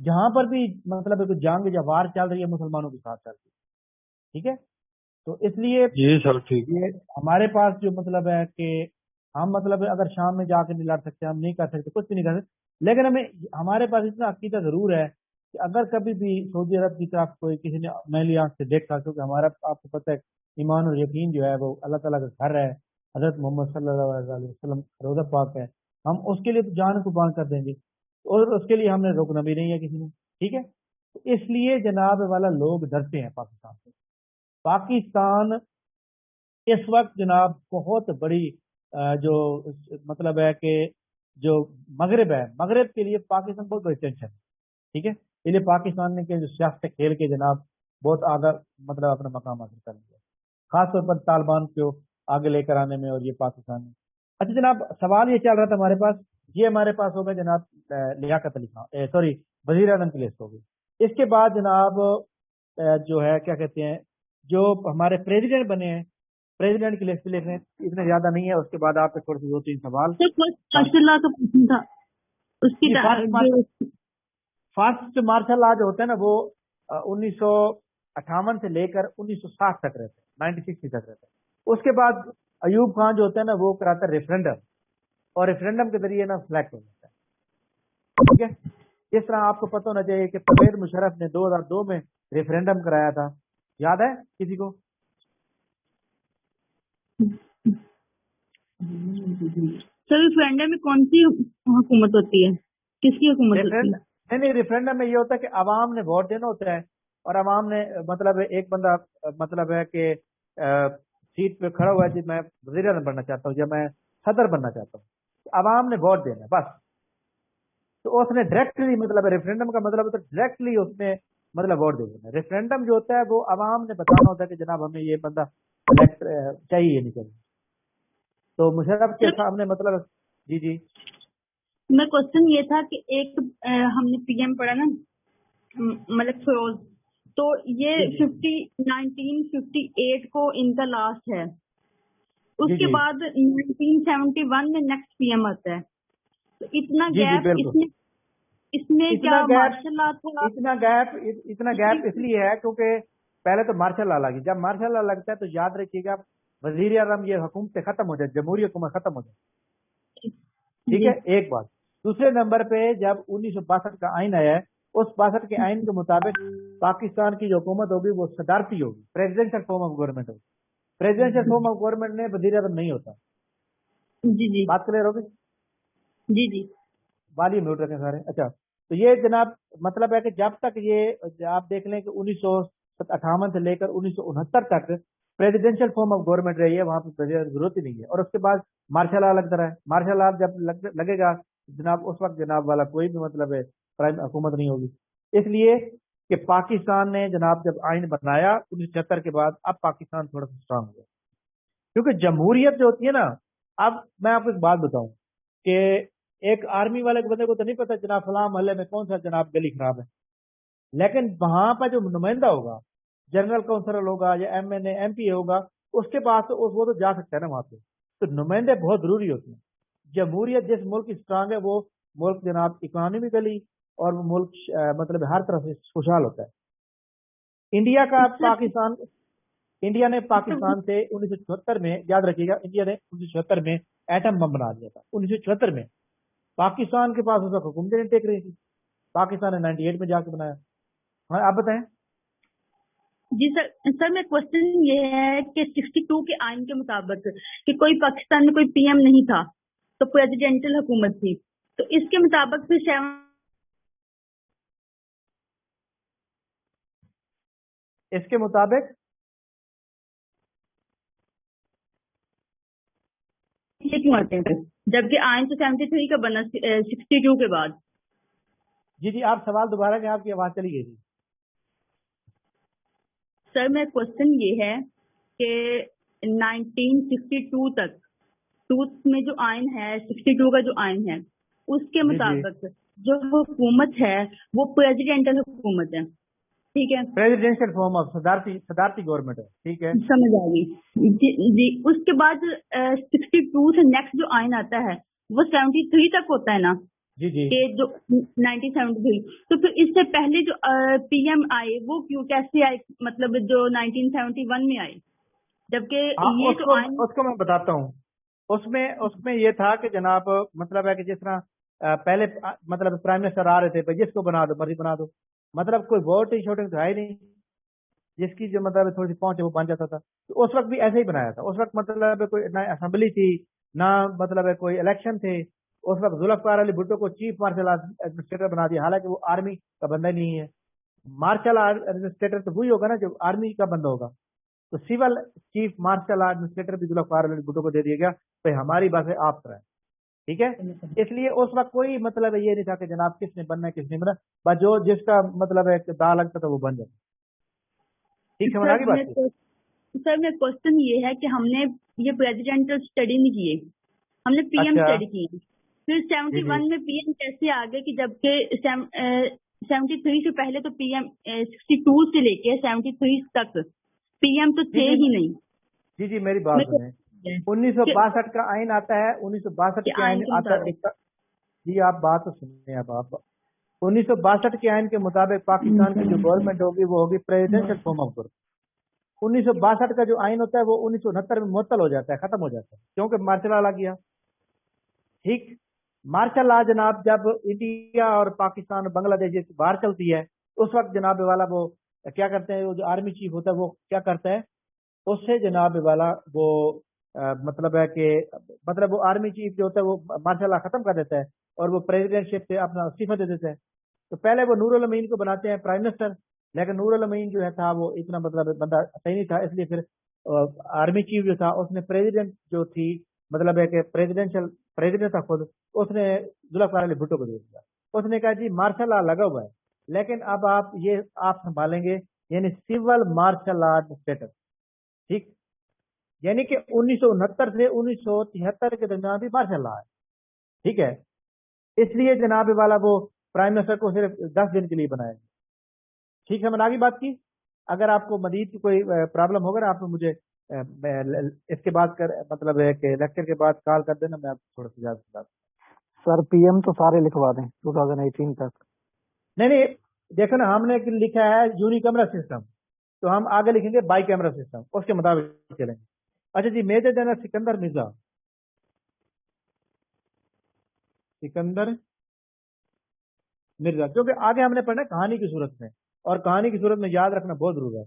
جہاں پر بھی مطلب کوئی جنگ یا وار چل رہی ہے مسلمانوں کے ساتھ چل رہی ہے، ٹھیک ہے؟ تو اس لیے جی سر ٹھیک. یہ ہمارے پاس جو مطلب ہے کہ ہم مطلب اگر شام میں جا کے نہیں لڑ سکتے، ہم نہیں کر سکتے، کچھ بھی نہیں کر سکتے، لیکن ہمارے پاس اتنا عقیدہ ضرور ہے کہ اگر کبھی بھی سعودی عرب کی طرف کوئی کسی نے میلی آنکھ سے دیکھا، کیونکہ ہمارا آپ کو پتہ ہے ایمان اور یقین جو ہے وہ اللہ تعالیٰ کا گھر ہے، حضرت محمد صلی اللہ علیہ وسلم روزہ پاک ہے، ہم اس کے لیے تو جان قربان کر دیں گے، اور اس کے لیے ہم نے روکنا بھی نہیں ہے کسی نے، ٹھیک ہے؟ تو اس لیے جناب والا لوگ ڈرتے ہیں پاکستان سے. پاکستان اس وقت جناب بہت بڑی جو مطلب ہے کہ جو مغرب ہے، مغرب کے لیے پاکستان بہت بڑی ٹینشن ہے، ٹھیک ہے؟ اس لیے پاکستان نے جو سیاست کھیل کے جناب بہت آگے مطلب اپنا مقام حاصل کر لیا، خاص طور پر طالبان کو آگے لے کر آنے میں، اور یہ پاکستان میں. اچھا جناب، سوال یہ چل رہا تھا ہمارے پاس، یہ ہمارے پاس ہوگا جناب لیاقت علی خان، سوری وزیر اعظم کی لسٹ ہوگی. اس کے بعد جناب جو ہے کیا کہتے ہیں، جو ہمارے پریزیڈنٹ بنے ہیں، پریزیڈنٹ کی لسٹ لکھ رہے ہیں، اتنے زیادہ نہیں ہے. اس کے بعد آپ کے تھوڑے سے 2-3 سوال. فرسٹ مارشل لا جو ہوتا ہے نا، وہ 1958 سے لے کر 1960 تک رہتے ہیں، 1960 تک رہتے ہیں. اس کے بعد ایوب خان جو ہوتا ہے نا، وہ کراتا ہے ریفرینڈم، اور ریفرینڈم کے ذریعے نا سلیکٹ ہو جاتا ہے، ٹھیک ہے؟ اس طرح آپ کو پتہ ہونا چاہیے کہ پرویز مشرف نے 2002 میں ریفرینڈم کرایا تھا، یاد ہے کسی کو؟ سر ریفرینڈم میں کون سی حکومت ہوتی ہے، کس کی حکومت ہوتی ہے؟ نہیں، ریفرینڈم میں یہ ہوتا ہے کہ عوام نے ووٹ دینا ہوتا ہے، اور عوام نے مطلب ایک بندہ مطلب ہے کہ سیٹ پہ کھڑا ہوا ہے جی میں وزیر اعظم بننا چاہتا ہوں یا میں صدر بننا چاہتا ہوں، عوام نے ووٹ دینا ہے بس. تو اس نے ڈائریکٹلی مطلب ریفرینڈم کا مطلب ہوتا ہے ڈائریکٹلی اس نے مطلب ووٹ دے دینا. ریفرینڈم جو ہوتا ہے وہ عوام نے بتانا ہوتا ہے کہ جناب ہمیں یہ بندہ چاہیے نہیں چاہیے. تو مشرف کے سامنے مطلب جی میں کوشچن یہ تھا کہ ایک ہم نے پی ایم پڑھا نا ملک فیروز، تو یہ 1958 کو ان کا لاسٹ ہے، اس کے بعد 1971 میں نیکسٹ پی ایم آتا ہے. تو اتنا گیپ اس میں کیا مارشل لا تھا؟ اتنا گیپ اس لیے ہے کیونکہ پہلے تو مارشل لا لگی. جب مارشل لا لگتا ہے تو یاد رکھیے گا وزیر اعظم یہ حکومت ختم ہو جائے، جمہوری حکومت ختم ہو جائے، ٹھیک ہے؟ ایک بات. دوسرے نمبر پہ جب 1962 کا آئین آیا ہے، اس 62 کے آئین کے مطابق پاکستان کی جو حکومت ہوگی وہ صدارتی ہوگی، پریزیڈنشل فارم آف گورنمنٹ ہوگی. پریزیڈنشل فارم آف گورنمنٹ میں وزیر اعظم نہیں ہوتا. جی بات کلیئر ہوگی؟ جی والی میوٹ رکھیں سارے. اچھا، تو یہ جناب مطلب ہے کہ جب تک یہ آپ دیکھ لیں کہ 1958 سے لے کر 1969 تک پریزیڈنشل فارم آف گورنمنٹ رہی ہے، وہاں پہ ضرورت ہی نہیں ہے. اور اس کے بعد مارشل لا لگتا ہے. مارشل لا جب لگے گا جناب اس وقت جناب والا کوئی بھی مطلب ہے پرائم حکومت نہیں ہوگی. اس لیے کہ پاکستان نے جناب جب آئین بنایا 1976 کے بعد، اب پاکستان تھوڑا سا اسٹرانگ ہو گیا، کیونکہ جمہوریت جو ہوتی ہے نا. اب میں آپ کو ایک بات بتاؤں کہ ایک آرمی والے بندے کو تو نہیں پتا جناب فلاں محلے میں کون سا جناب گلی خراب ہے، لیکن وہاں پہ جو نمائندہ ہوگا، جنرل کونسلر ہوگا یا M N A M P A ہوگا، اس کے پاس تو وہ تو جا سکتا ہے نا وہاں پہ. تو نمائندے بہت ضروری ہوتے ہیں. جمہوریت جس ملک کی اسٹرانگ ہے وہ ملک جناب اکنامکلی اور وہ ملک مطلب ہر طرف سے خوشحال ہوتا ہے. انڈیا نے پاکستان سے 1974 میں، یاد رکھیے گا، انڈیا نے 1974 میں ایٹم بم بنا دیا تھا. 1974 میں پاکستان کے پاس اس وقت حکومتیں نہیں ٹیک رہی تھی. پاکستان نے 98 میں جا کے بنایا. ہاں آپ بتائیں. جی سر میں کوشچن یہ ہے کہ 62 کے آئین کے مطابق کہ کوئی پاکستان میں کوئی پی ایم نہیں تھا تو پریزیڈنٹل حکومت تھی، تو اس کے مطابق پھر اس کے مطابق یہ کیوں آتے ہیں جبکہ آئین تو 73 کا بنا 62 کے بعد؟ جی آپ سوال دوبارہ کہ آپ کی آواز چلی گئی تھی. سر میں کوشچن یہ ہے کہ 1962 تک میں جو آئین ہے، 62 کا جو آئین ہے، اس کے مطابق جو حکومت ہے وہ پریزیڈنٹل حکومت ہے، ٹھیک ہے؟ پریزیڈنشل فارم آف صدارتی گورنمنٹ ہے، ٹھیک ہے، سمجھ آ گئی جی. اس کے بعد 62 سے نیکسٹ جو آئین آتا ہے وہ 73 تک ہوتا ہے نا. जी जी कि जो 1973, तो फिर इससे पहले जो पीएम आए वो क्यों कैसे आए, मतलब जो 1971 में आए, जबकि हाँ, ये जो उसको आइन। उसको मैं बताता हूँ। उसमें उसमें ये था कि जनाब, मतलब है कि जिस तरह पहले मतलब प्राइम मिनिस्टर आ रहे थे, भाई जिसको बना दो मर्जी बना दो, मतलब कोई वोटिंग शोटिंग तो है ही नहीं, जिसकी जो मतलब थोड़ी सी पहुंच है वो बन जाता था। तो उस वक्त भी ऐसे ही बनाया था। उस वक्त मतलब कोई ना असेंबली थी, ना मतलब है कोई इलेक्शन थे। उस वक्त जुल्फकार अली भुट्टो को चीफ मार्शल एडमिनिस्ट्रेटर बना दिया, हालांकि वो आर्मी का बंदा ही नहीं है। मार्शल एडमिनिस्ट्रेटर तो वही होगा ना जो आर्मी का बंदा होगा। तो सिविल चीफ मार्शल एडमिनिस्ट्रेटर भी जुल्फकार अली भुट्टो को दे दिया गया, भाई हमारी बात है आप कराएं। ठीक है। इसलिए उस वक्त कोई मतलब ये नहीं था कि जनाब किसने बनना है किसने बनना, बस जो जिसका मतलब है कि दाग लगता था वो बन जाता। ठीक समझ आ गई सर बात मैं की? सर मेरा क्वेश्चन ये है कि हमने ये प्रेसिडेंशियल स्टडी नहीं किए, हमने पीएम अच्छा। स्टडी की। फिर जी जी 71 में पीएम कैसे आ गए, कि जबकि 73 से पहले तो पीएम 62 से लेके 73 तक पीएम तो जी थे जी ही नहीं। जी जी मेरी बात मेरे सुने। को 1962 का आइन आता है, 1962 कि के आइन आइन के आता है मुताबिक। उसका। जी आप बात तो सुनिए। अब आप 1962 के आइन के मुताबिक पाकिस्तान की जो गवर्नमेंट होगी वो होगी प्रेसिडेंशियल फॉर्म ऑफ गवर्नमेंट। 1962 का जो आइन होता है वो 1969 में मुअत्तल हो जाता है, खत्म हो जाता है, क्योंकि मार्शल लॉ आ गया। ठीक। मार्शल लॉ जनाब जब इंडिया और पाकिस्तान और बांग्लादेश जैसी बाहर चलती है, उस वक्त जनाब वाला वो क्या करते हैं, वो जो आर्मी चीफ होता है वो क्या करता है, उससे जनाब वाला वो मतलब है कि मतलब वो आर्मी चीफ जो होता है वो मार्शल लॉ खत्म कर देता है और वो प्रेसिडेंटशिप से अपना इस्तीफा दे देता है। तो पहले वो नूरुल अमीन को बनाते हैं प्राइम मिनिस्टर, लेकिन नूरुल अमीन जो है था वो इतना मतलब बंदा सही नहीं था, इसलिए फिर आर्मी चीफ जो था उसने प्रेसिडेंट जो थी, मतलब है कि प्रेसिडेंशियल प्रेसिडेंट था खुद, उसने जुल्फकार अली भुट्टो को दे दिया। उसने कहा जी मार्शल लॉ लगा हुआ है, लेकिन अब आप ये आप संभालेंगे, यानी सिविल मार्शल लॉ स्टेटस। ठीक। यानी कि 1969 से 1973 के दरमियान भी मार्शल लॉ है। ठीक है। इसलिए जनाब वाला वो प्राइम मिनिस्टर को सिर्फ 10 दिन के लिए बनाया गया। ठीक है, मैंने आगे बात की। अगर आपको मजीद कोई प्रॉब्लम होगा ना, आप मुझे इसके बाद कर मतलब है कि लेक्चर के बाद कॉल कर देना, मैं आपको थोड़ा सा ज्यादा बता। सर पीएम तो सारे लिखवा दें 2018 तक। नहीं नहीं, देखो ना हमने लिखा है यूनी कैमरा सिस्टम, तो हम आगे लिखेंगे बाई कैमरा सिस्टम, उसके मुताबिक चलेंगे। अच्छा जी, मेजर जनरल सिकंदर मिर्जा, सिकंदर मिर्जा, क्योंकि आगे हमने पढ़ना है कहानी की सूरत में, और कहानी की सूरत में याद रखना बहुत जरूरी है।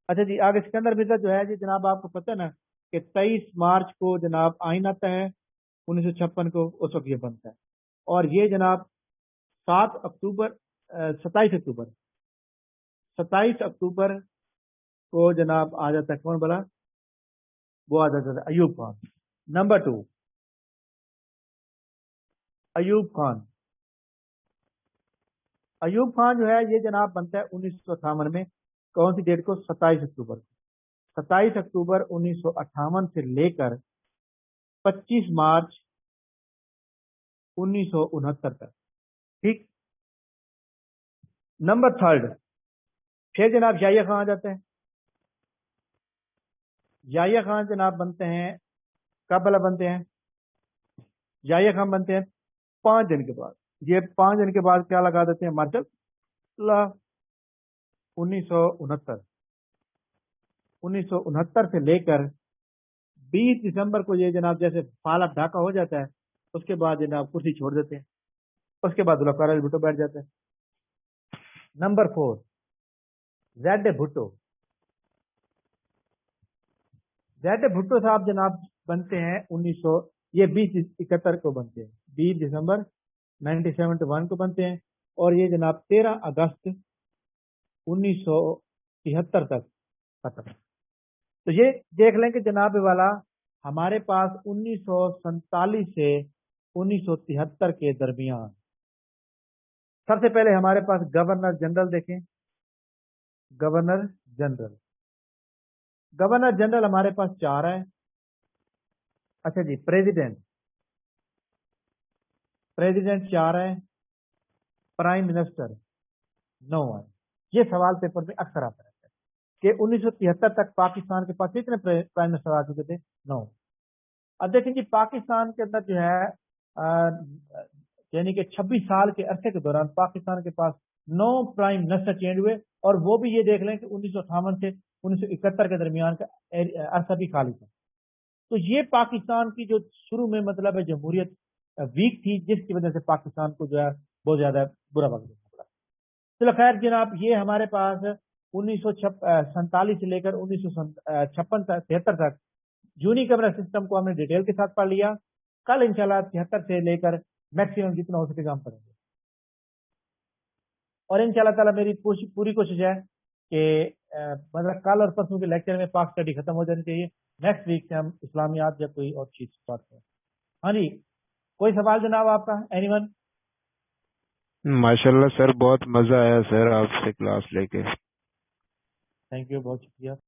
अच्छा जी, आगे सिकंदर मिर्जा जो है जी जनाब, आपको पता है ना कि 23 मार्च को जनाब आइन आता है 1956 को, उस वक्त ये बनता है। और ये जनाब 7 अक्टूबर 27 अक्टूबर 27 अक्टूबर को जनाब आ जाता है, कौन बोला, वो आ जाता है अयूब खान। नंबर 2, अयूब खान। अयूब खान जो है ये जनाब बनता है 1958 में, कौन सी डेट को, 27 अक्टूबर को। 27 अक्टूबर 1958 से लेकर 25 मार्च 1969 तक। ठीक। नंबर 3, फिर जनाब याहिया खान आ जाते हैं। याहिया खान जनाब बनते हैं, कब भला बनते हैं, याहिया खान बनते हैं 5 दिन के बाद। ये 5 दिन के बाद क्या लगा देते हैं, मार्शल लॉ। 1969 1969 से लेकर 20 दिसंबर को ये जनाब जैसे फाल अब ढाका हो जाता है, उसके बाद जनाब कुर्सी छोड़ देते हैं। उसके बाद जुल्फकार अली भुट्टो बैठ जाते हैं। Number 4, Z Bhutto. Z Bhutto साहब जनाब बनते हैं 1900, ये 2071 को बनते हैं, 20 दिसंबर 1971 को बनते हैं, और ये जनाब 13 अगस्त 1973 तक खत्म। तो ये देख लें कि जनाब वाला हमारे पास 1947 से 1973 के दरमियान सबसे पहले हमारे पास गवर्नर जनरल देखें। गवर्नर जनरल, गवर्नर जनरल हमारे पास 4 है। अच्छा जी, प्रेसिडेंट, प्रेसिडेंट 4 है। प्राइम मिनिस्टर 9 है। ये सवाल पेपर में अक्सर आता रहता है कि 1973 तक पाकिस्तान के पास कितने प्राइम मिनिस्टर आ चुके थे, 9। अब देखें जी पाकिस्तान के अंदर जो है यानी कि 26 साल के अरसे के दौरान पाकिस्तान के पास 9 प्राइम मिनिस्टर चेंज हुए, और वो भी ये देख लें कि 1958 से 1971 के दरमियान का अरसा भी खाली था। तो ये पाकिस्तान की जो शुरू में मतलब है जमहूरियत वीक थी, जिसकी वजह से पाकिस्तान को जो है बहुत ज्यादा बुरा वक्त देखना पड़ा। चलो खैर जनाब, ये हमारे पास 1947 से लेकर 1956-73 तक यूनिकैमरल सिस्टम को हमने डिटेल के साथ पढ़ लिया। कल इंशाल्लाह 73 से लेकर मैक्सिमम जितना हो सकेगा हम पढ़ेंगे, और इंशाल्लाह ताला मेरी पूरी कोशिश है कि मतलब कल और परसों के लेक्चर में पाक स्टडी खत्म हो जानी चाहिए। नेक्स्ट वीक से हम इस्लामियात या कोई और चीज स्टार्ट करें। हाँ जी, कोई सवाल जनाब आपका? एनीवन? माशाल्लाह सर, बहुत मजा आया सर आपसे क्लास लेके। थैंक यू, बहुत शुक्रिया।